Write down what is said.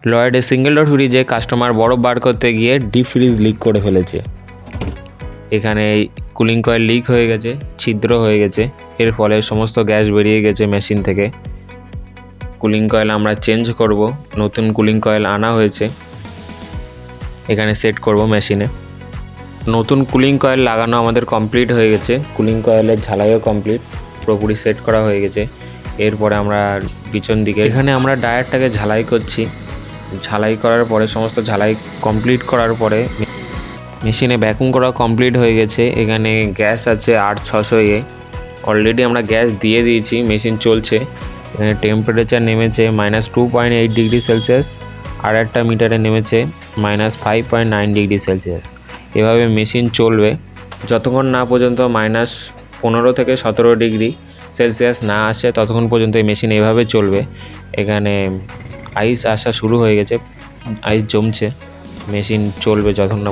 লয়েডের single door ফ্রিজে customer বরফ বার করতে গিয়ে ডিপ ফ্রিজ লিক করে ফেলেছে। এখানে কুলিং কয়েল লিক হয়ে গেছে, ছিদ্র হয়ে গেছে, এর ফলে সমস্ত গ্যাস বেরিয়ে গেছে মেশিন থেকে। কুলিং কয়েল আমরা চেঞ্জ করব, নতুন কুলিং কয়েল আনা হয়েছে, এখানে সেট করব মেশিনে। নতুন কুলিং কয়েল লাগানো আমাদের কমপ্লিট হয়ে গেছে, কুলিং কয়েলের ঝালাইও কমপ্লিট, পুরোপুরি সেট করা হয়ে গেছে। এরপরে আমরা পিছন দিকে এখানে আমরা ডায়ারটাকে ঝালাই করছি। ঝালাই করার পরে সমস্ত ঝালাই কমপ্লিট করার পরে মেশিনে ভ্যাকুম করা কমপ্লিট হয়ে গেছে। এখানে গ্যাস আছে 8600 অলরেডি আমরা গ্যাস দিয়ে দিয়েছি, মেশিন চলছে। এখানে টেম্পারেচার নেমেছে -2.8 ডিগ্রি সেলসিয়াস, আর একটা মিটারে নেমেছে -5.9 ডিগ্রি সেলসিয়াস। এভাবে মেশিন চলবে যতক্ষণ না পর্যন্ত -15 থেকে 17 ডিগ্রি সেলসিয়াস না আসে, ততক্ষণ পর্যন্ত এই মেশিন এভাবে চলবে। এখানে আইস আসা শুরু হয়ে গেছে, আইস জমছে, মেশিন চলবে যতক্ষণ না